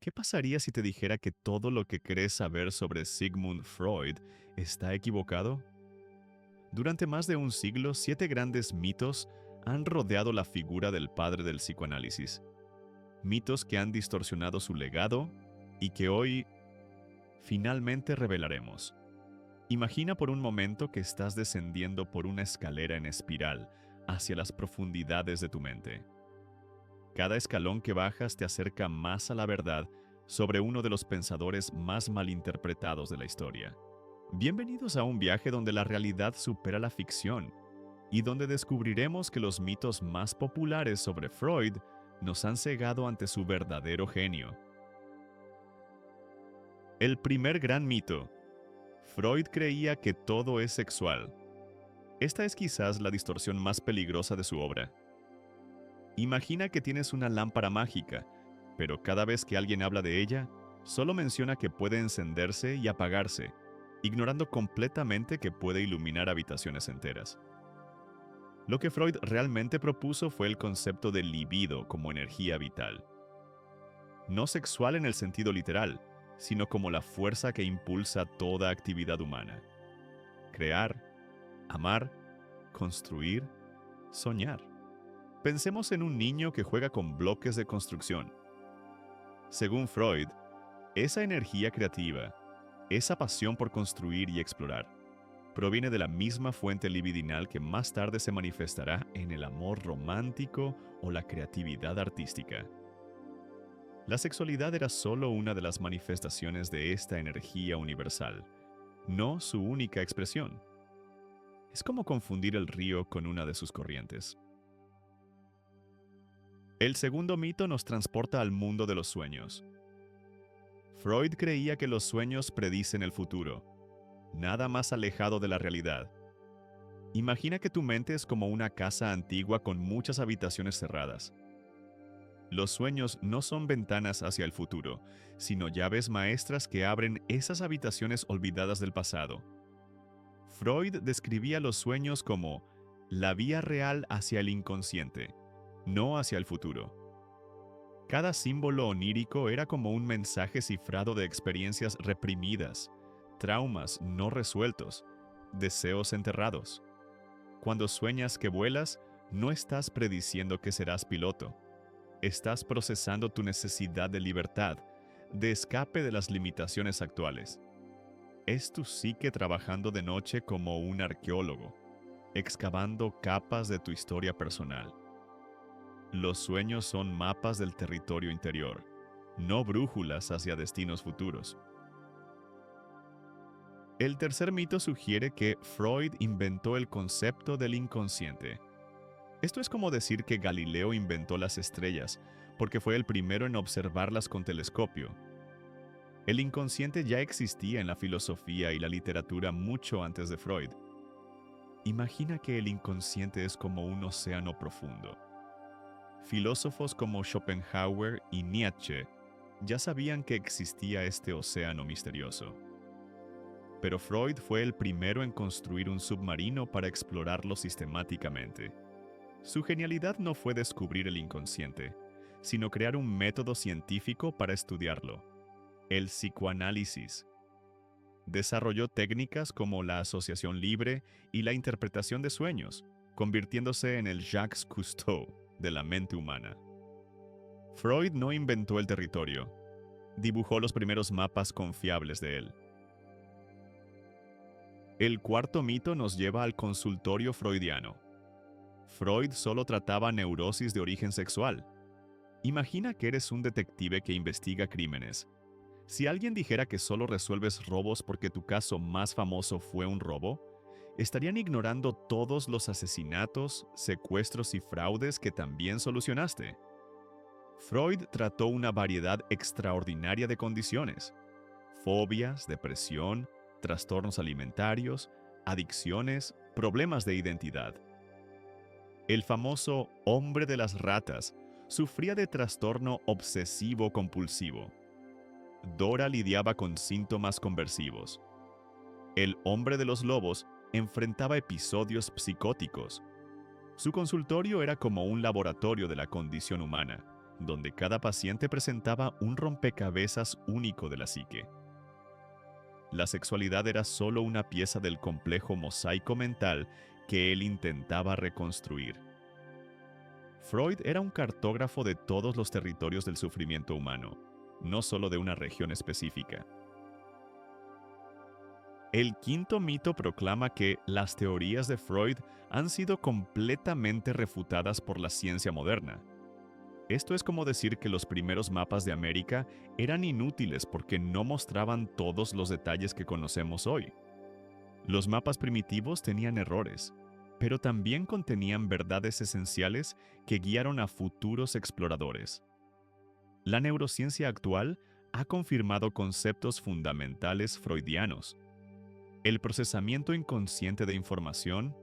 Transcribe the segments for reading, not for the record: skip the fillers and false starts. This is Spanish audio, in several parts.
¿Qué pasaría si te dijera que todo lo que crees saber sobre Sigmund Freud está equivocado? Durante más de un siglo, 7 grandes mitos han rodeado la figura del padre del psicoanálisis. Mitos que han distorsionado su legado y que hoy finalmente revelaremos. Imagina por un momento que estás descendiendo por una escalera en espiral hacia las profundidades de tu mente. Cada escalón que bajas te acerca más a la verdad sobre uno de los pensadores más malinterpretados de la historia. Bienvenidos a un viaje donde la realidad supera la ficción y donde descubriremos que los mitos más populares sobre Freud nos han cegado ante su verdadero genio. El primer gran mito. Freud creía que todo es sexual. Esta es quizás la distorsión más peligrosa de su obra. Imagina que tienes una lámpara mágica, pero cada vez que alguien habla de ella, solo menciona que puede encenderse y apagarse, ignorando completamente que puede iluminar habitaciones enteras. Lo que Freud realmente propuso fue el concepto de libido como energía vital. No sexual en el sentido literal, sino como la fuerza que impulsa toda actividad humana. Crear, amar, construir, soñar. Pensemos en un niño que juega con bloques de construcción. Según Freud, esa energía creativa, esa pasión por construir y explorar, proviene de la misma fuente libidinal que más tarde se manifestará en el amor romántico o la creatividad artística. La sexualidad era solo una de las manifestaciones de esta energía universal, no su única expresión. Es como confundir el río con una de sus corrientes. El segundo mito nos transporta al mundo de los sueños. Freud creía que los sueños predicen el futuro, nada más alejado de la realidad. Imagina que tu mente es como una casa antigua con muchas habitaciones cerradas. Los sueños no son ventanas hacia el futuro, sino llaves maestras que abren esas habitaciones olvidadas del pasado. Freud describía los sueños como la vía real hacia el inconsciente, no hacia el futuro. Cada símbolo onírico era como un mensaje cifrado de experiencias reprimidas, traumas no resueltos, deseos enterrados. Cuando sueñas que vuelas, no estás prediciendo que serás piloto. Estás procesando tu necesidad de libertad, de escape de las limitaciones actuales. Es tu psique trabajando de noche como un arqueólogo, excavando capas de tu historia personal. Los sueños son mapas del territorio interior, no brújulas hacia destinos futuros. El tercer mito sugiere que Freud inventó el concepto del inconsciente. Esto es como decir que Galileo inventó las estrellas, porque fue el primero en observarlas con telescopio. El inconsciente ya existía en la filosofía y la literatura mucho antes de Freud. Imagina que el inconsciente es como un océano profundo. Filósofos como Schopenhauer y Nietzsche ya sabían que existía este océano misterioso. Pero Freud fue el primero en construir un submarino para explorarlo sistemáticamente. Su genialidad no fue descubrir el inconsciente, sino crear un método científico para estudiarlo, el psicoanálisis. Desarrolló técnicas como la asociación libre y la interpretación de sueños, convirtiéndose en el Jacques Cousteau de la mente humana. Freud no inventó el territorio, dibujó los primeros mapas confiables de él. El cuarto mito nos lleva al consultorio freudiano. Freud solo trataba neurosis de origen sexual. Imagina que eres un detective que investiga crímenes. Si alguien dijera que solo resuelves robos porque tu caso más famoso fue un robo, estarían ignorando todos los asesinatos, secuestros y fraudes que también solucionaste. Freud trató una variedad extraordinaria de condiciones: fobias, depresión, trastornos alimentarios, adicciones, problemas de identidad. El famoso hombre de las ratas sufría de trastorno obsesivo-compulsivo. Dora lidiaba con síntomas conversivos. El hombre de los lobos enfrentaba episodios psicóticos. Su consultorio era como un laboratorio de la condición humana, donde cada paciente presentaba un rompecabezas único de la psique. La sexualidad era solo una pieza del complejo mosaico mental que él intentaba reconstruir. Freud era un cartógrafo de todos los territorios del sufrimiento humano, no solo de una región específica. El quinto mito proclama que las teorías de Freud han sido completamente refutadas por la ciencia moderna. Esto es como decir que los primeros mapas de América eran inútiles porque no mostraban todos los detalles que conocemos hoy. Los mapas primitivos tenían errores, pero también contenían verdades esenciales que guiaron a futuros exploradores. La neurociencia actual ha confirmado conceptos fundamentales freudianos: el procesamiento inconsciente de información,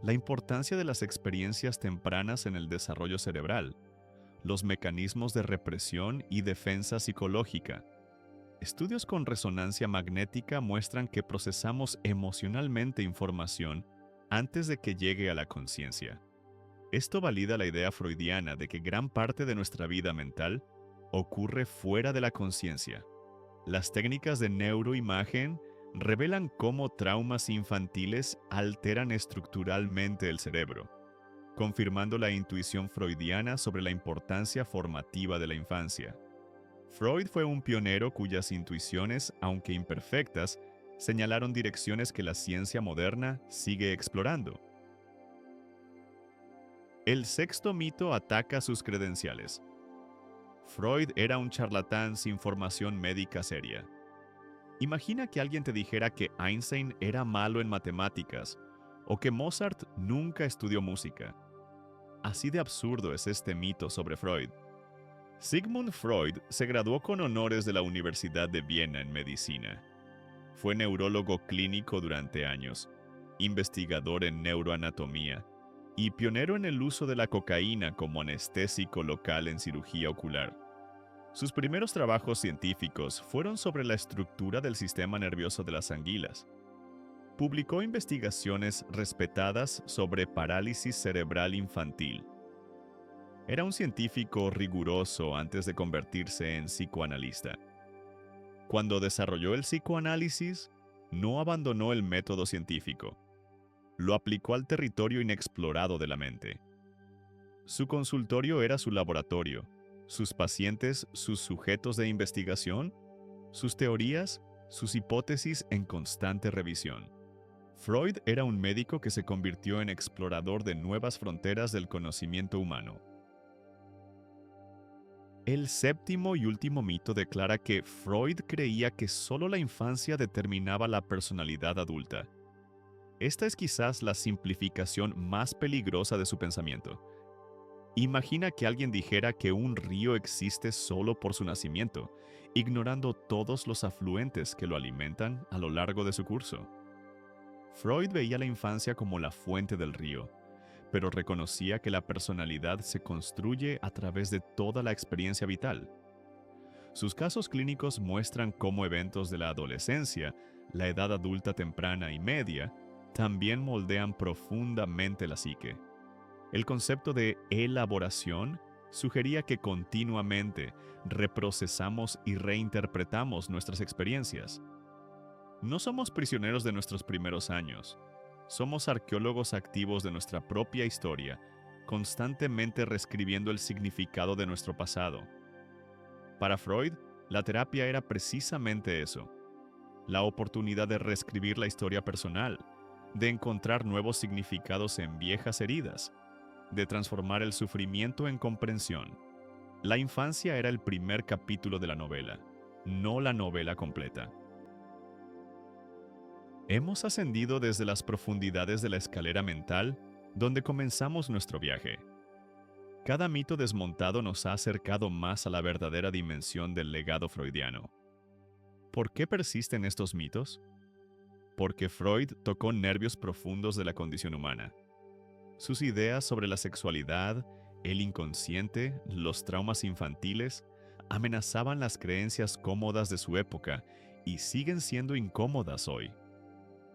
la importancia de las experiencias tempranas en el desarrollo cerebral, los mecanismos de represión y defensa psicológica. Estudios con resonancia magnética muestran que procesamos emocionalmente información antes de que llegue a la conciencia. Esto valida la idea freudiana de que gran parte de nuestra vida mental ocurre fuera de la conciencia. Las técnicas de neuroimagen revelan cómo traumas infantiles alteran estructuralmente el cerebro, confirmando la intuición freudiana sobre la importancia formativa de la infancia. Freud fue un pionero cuyas intuiciones, aunque imperfectas, señalaron direcciones que la ciencia moderna sigue explorando. El sexto mito ataca sus credenciales. Freud era un charlatán sin formación médica seria. Imagina que alguien te dijera que Einstein era malo en matemáticas o que Mozart nunca estudió música. Así de absurdo es este mito sobre Freud. Sigmund Freud se graduó con honores de la Universidad de Viena en medicina. Fue neurólogo clínico durante años, investigador en neuroanatomía y pionero en el uso de la cocaína como anestésico local en cirugía ocular. Sus primeros trabajos científicos fueron sobre la estructura del sistema nervioso de las anguilas. Publicó investigaciones respetadas sobre parálisis cerebral infantil. Era un científico riguroso antes de convertirse en psicoanalista. Cuando desarrolló el psicoanálisis, no abandonó el método científico. Lo aplicó al territorio inexplorado de la mente. Su consultorio era su laboratorio, sus pacientes sus sujetos de investigación, sus teorías, sus hipótesis en constante revisión. Freud era un médico que se convirtió en explorador de nuevas fronteras del conocimiento humano. El séptimo y último mito declara que Freud creía que solo la infancia determinaba la personalidad adulta. Esta es quizás la simplificación más peligrosa de su pensamiento. Imagina que alguien dijera que un río existe solo por su nacimiento, ignorando todos los afluentes que lo alimentan a lo largo de su curso. Freud veía la infancia como la fuente del río, pero reconocía que la personalidad se construye a través de toda la experiencia vital. Sus casos clínicos muestran cómo eventos de la adolescencia, la edad adulta temprana y media, también moldean profundamente la psique. El concepto de elaboración sugería que continuamente reprocesamos y reinterpretamos nuestras experiencias. No somos prisioneros de nuestros primeros años. Somos arqueólogos activos de nuestra propia historia, constantemente reescribiendo el significado de nuestro pasado. Para Freud, la terapia era precisamente eso: la oportunidad de reescribir la historia personal, de encontrar nuevos significados en viejas heridas, de transformar el sufrimiento en comprensión. La infancia era el primer capítulo de la novela, no la novela completa. Hemos ascendido desde las profundidades de la escalera mental, donde comenzamos nuestro viaje. Cada mito desmontado nos ha acercado más a la verdadera dimensión del legado freudiano. ¿Por qué persisten estos mitos? Porque Freud tocó nervios profundos de la condición humana. Sus ideas sobre la sexualidad, el inconsciente, los traumas infantiles, amenazaban las creencias cómodas de su época y siguen siendo incómodas hoy.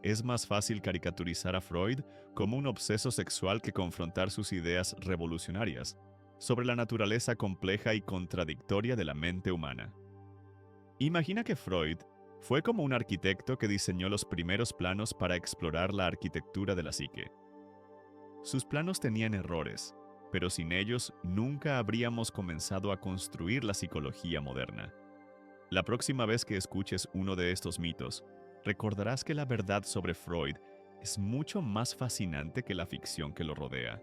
Es más fácil caricaturizar a Freud como un obseso sexual que confrontar sus ideas revolucionarias. sobre la naturaleza compleja y contradictoria de la mente humana. Imagina que Freud fue como un arquitecto que diseñó los primeros planos para explorar la arquitectura de la psique. Sus planos tenían errores, pero sin ellos nunca habríamos comenzado a construir la psicología moderna. La próxima vez que escuches uno de estos mitos, recordarás que la verdad sobre Freud es mucho más fascinante que la ficción que lo rodea.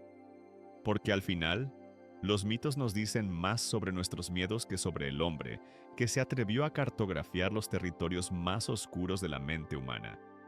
Porque al final, los mitos nos dicen más sobre nuestros miedos que sobre el hombre, que se atrevió a cartografiar los territorios más oscuros de la mente humana.